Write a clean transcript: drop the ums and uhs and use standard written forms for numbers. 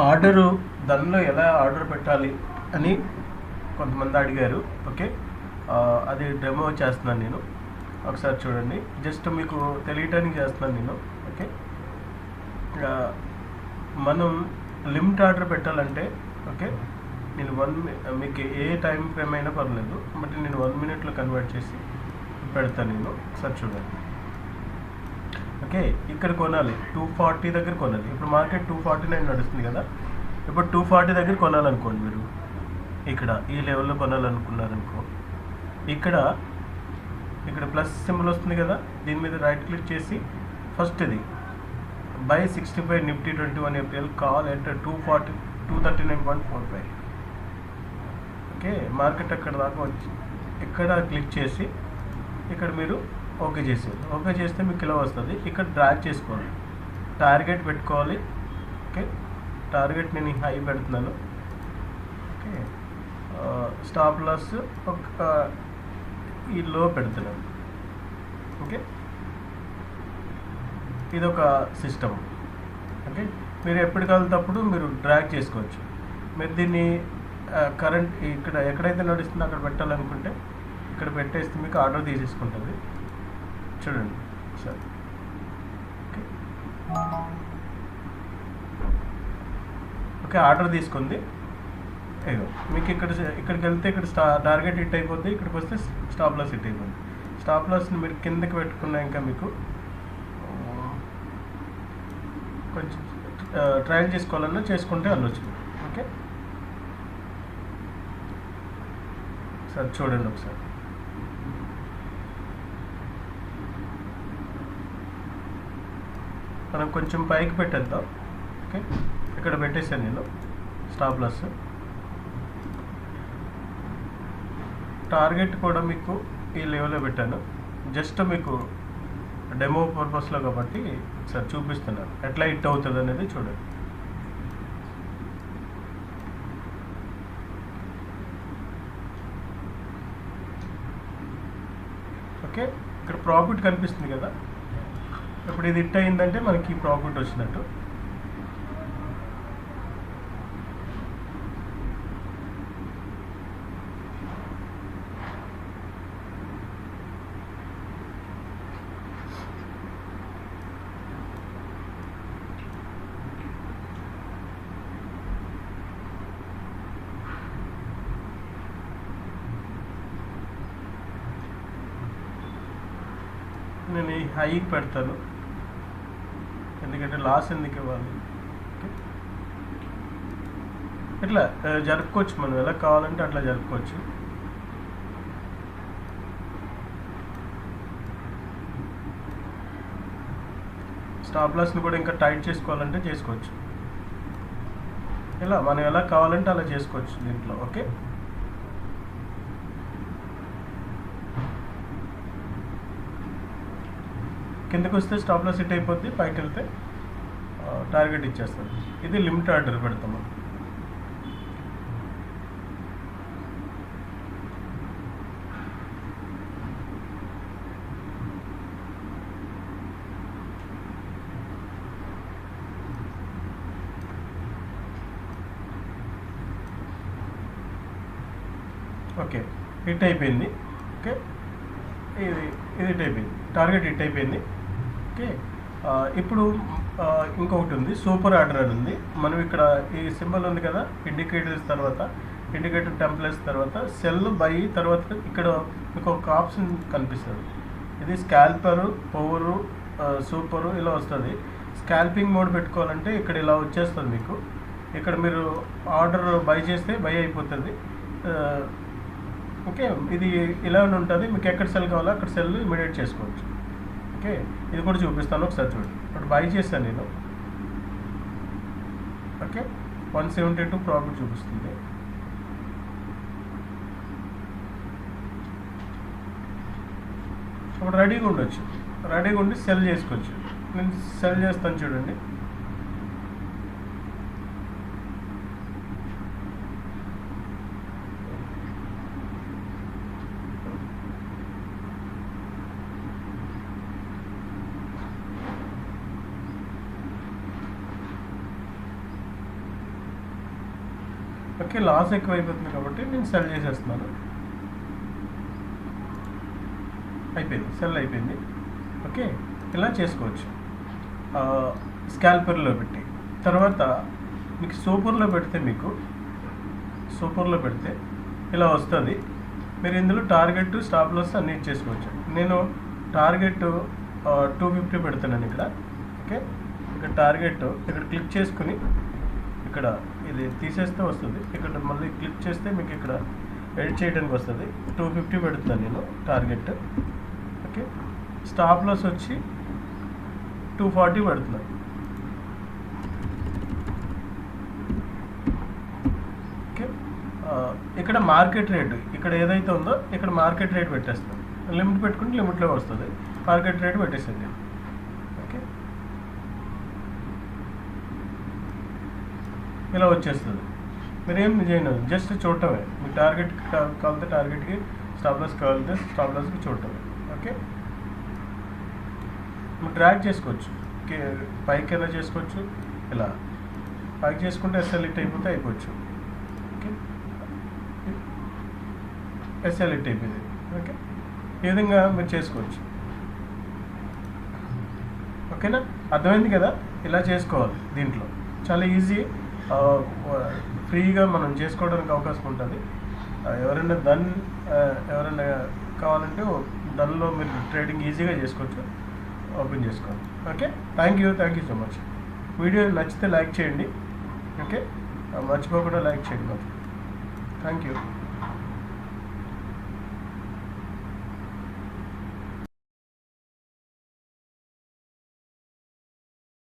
Order దానిలో ఎలా order పెట్టాలి అని కొంతమంది అడిగారు. ఓకే, అది డెమో చేస్తున్నాను నేను. ఒకసారి చూడండి, జస్ట్ మీకు తెలియటానికి చేస్తున్నాను నేను. ఓకే, మనం లిమిట్ ఆర్డర్ పెట్టాలంటే ఓకే, నేను మీకు ఏ టైం ఫ్రేమ్ అయినా పర్లేదు, బట్ నేను 1 minute కన్వర్ట్ చేసి పెడతాను నేను. ఒకసారి చూడండి. ఓకే, ఇక్కడ కొనాలి 240 దగ్గర కొనాలి. ఇప్పుడు మార్కెట్ 249 నడుస్తుంది కదా. ఇప్పుడు 240 దగ్గర కొనాలనుకోండి మీరు. ఇక్కడ ఈ లెవెల్లో కొనాలనుకున్నారనుకో, ఇక్కడ ప్లస్ సింబల్ వస్తుంది కదా, దీని మీద రైట్ క్లిక్ చేసి ఫస్ట్ ఇది by 65 Nifty 21 April call at 239.45. Okay, market అక్కడ దాకా వచ్చి ఇక్కడ క్లిక్ చేసి ఇక్కడ మీరు ఓకే చేసేది. ఓకే చేస్తే మీకు ఇలా వస్తుంది. ఇక్కడ డ్రాగ్ చేసుకోవాలి, టార్గెట్ పెట్టుకోవాలి. ఓకే, టార్గెట్ నేను హై పెడుతున్నాను. ఓకే, స్టాప్ లాస్ ఈ లో పెడుతున్నాను. ఓకే, ఇదొక సిస్టమ్. ఓకే, మీరు ఎప్పటికల్తప్పుడు మీరు డ్రాగ్ చేసుకోవచ్చు. మీరు దీన్ని కరెంట్ ఇక్కడ ఎక్కడైతే నడుస్తుందో అక్కడ పెట్టాలనుకుంటే ఇక్కడ పెట్టేస్తే మీకు ఆర్డర్ తీసేసుకుంటుంది. చూడండి సార్. ఓకే, ఓకే, ఆర్డర్ తీసుకుంది. ఏదో మీకు ఇక్కడికి వెళ్తే ఇక్కడ టార్గెట్ హిట్ అయిపోద్ది, ఇక్కడికి వస్తే స్టాప్ లాస్ హిట్ అయిపోద్ది. స్టాప్ లాస్ని మీరు కిందకి పెట్టుకున్నా ఇంకా మీకు కొంచెం ట్రయల్ చేసుకోవాలన్నా చేసుకుంటే వెళ్ళొచ్చు. ఓకే, సార్ చూడండి ఒకసారి. మనం కొంచెం పైకి పెట్టేద్దాం. ఓకే, ఇక్కడ పెట్టేసాను నేను స్టాప్ లాస్. టార్గెట్ కూడా మీకు ఈ లెవెల్లో పెట్టాను, జస్ట్ మీకు డెమో పర్పస్లో కాబట్టి సార్ చూపిస్తున్నాను ఎట్లా హిట్ అవుతుంది అనేది చూడండి. ఓకే, ఇక్కడ ప్రాఫిట్ కనిపిస్తుంది కదా. ఇప్పుడు ఇది హిట్ అయిందంటే మనకి ప్రాఫిట్ వచ్చినట్టు. నేను ఈ హైకి పెడతాను, ఎందుకంటే లాస్ ఎందుకు ఇవ్వాలి. ఇట్లా జరుపుకోవచ్చు, మనం ఎలా కావాలంటే అట్లా జరుపుకోవచ్చు. స్టాప్ లాస్ని కూడా ఇంకా టైట్ చేసుకోవాలంటే చేసుకోవచ్చు. ఇలా మనం ఎలా కావాలంటే అలా చేసుకోవచ్చు దీంట్లో. ఓకే, కిందకి వస్తే స్టాప్ లాస్ హిట్ అయిపోద్ది, పైకి వెళ్తే టార్గెట్ ఇచ్చేస్తుంది. ఇది లిమిట్ ఆర్డర్ పెడతాము. ఓకే, హిట్ అయిపోయింది. ఓకే, ఇది హిట్ అయిపోయింది, టార్గెట్ హిట్ అయిపోయింది. ఓకే, ఇప్పుడు ఇంకొకటి ఉంది, సూపర్ ఆర్డర్ అని ఉంది. మనం ఇక్కడ ఈ సింబల్ ఉంది కదా, ఇండికేటర్స్ తర్వాత ఇండికేటర్ టెంప్లెట్స్ తర్వాత సెల్ బై తర్వాత ఇక్కడ మీకు ఒక ఆప్షన్ కనిపిస్తుంది. ఇది స్కాల్పరు, పవరు, సూపరు ఇలా వస్తుంది. స్కాల్పింగ్ మోడ్ పెట్టుకోవాలంటే ఇక్కడ ఇలా వచ్చేస్తుంది మీకు. ఇక్కడ మీరు ఆర్డర్ బై చేస్తే బై అయిపోతుంది. ఓకే, ఇది ఇలా ఉంటుంది. మీకు ఎక్కడ సెల్ కావాలో అక్కడ సెల్ ఇమీడియట్ చేసుకోవచ్చు. ఓకే, ఇది కూడా చూపిస్తాను, ఒకసారి చూడండి. ఇప్పుడు బై చేస్తాను నేను. ఓకే, 172 ప్రాఫిట్ చూపిస్తుంది. ఇప్పుడు రెడీగా ఉండొచ్చు, రెడీగా ఉండి సెల్ చేసుకోవచ్చు. నేను సెల్ చేస్తాను చూడండి. ఓకే, లాస్ ఎక్కువ అయిపోతుంది కాబట్టి నేను సెల్ చేసేస్తున్నాను. అయిపోయింది, సెల్ అయిపోయింది. ఓకే, ఇలా చేసుకోవచ్చు స్కాల్పర్లో పెట్టి. తర్వాత మీకు సూపర్లో పెడితే ఇలా వస్తుంది. మీరు ఇందులో టార్గెట్ స్టాప్ లాస్ అన్నీ చేసుకోవచ్చు. నేను టార్గెట్ 250 పెడుతున్నాను ఇక్కడ. ఓకే, ఇక్కడ టార్గెట్ ఇక్కడ క్లిక్ చేసుకుని ఇక్కడ ఇది తీసేస్తే వస్తుంది. ఇక్కడ మళ్ళీ క్లిక్ చేస్తే మీకు ఇక్కడ ఎడిట్ చేయడానికి వస్తుంది. 250 పెడుతున్నాను నేను టార్గెట్. ఓకే, స్టాప్ లాస్ వచ్చి 240 పెడుతున్నాను. ఓకే, ఇక్కడ మార్కెట్ రేటు ఇక్కడ ఏదైతే ఉందో ఇక్కడ మార్కెట్ రేట్ పెట్టేస్తాను. లిమిట్ పెట్టుకుంటే లిమిట్లో వస్తుంది. మార్కెట్ రేట్ పెట్టేసింది. ఓకే, ఇలా వచ్చేస్తుంది. మీరేం చేయను, జస్ట్ చూడటమే. మీ టార్గెట్ కావాలంటే టార్గెట్కి, స్టాప్ లాస్ కావాలంటే స్టాప్ లాస్కి చూడటమే. ఓకే, మీరు డ్రాగ్ చేసుకోవచ్చు. పైకి ఎలా చేసుకోవచ్చు, ఇలా పైకి చేసుకుంటే ఎస్ఎల్ హిట్ అయిపోతే అయిపోవచ్చు. ఓకే, ఎస్ఎల్ హిట్ అయిపోయింది. ఓకే, ఈ విధంగా మీరు చేసుకోవచ్చు. ఓకేనా, అర్థమైంది కదా? ఇలా చేసుకోవాలి. దీంట్లో చాలా ఈజీ, ఫ్రీగా మనం చేసుకోవడానికి అవకాశం ఉంటుంది. ఎవరైనా కావాలంటే దానిలో మీరు ట్రేడింగ్ ఈజీగా చేసుకోవచ్చు. ఓపెన్ చేసుకోండి. Okay, thank you so much. Video నచ్చితే లైక్ చేయండి. ఓకే, మర్చిపోకుండా లైక్ చేయండి. Thank you.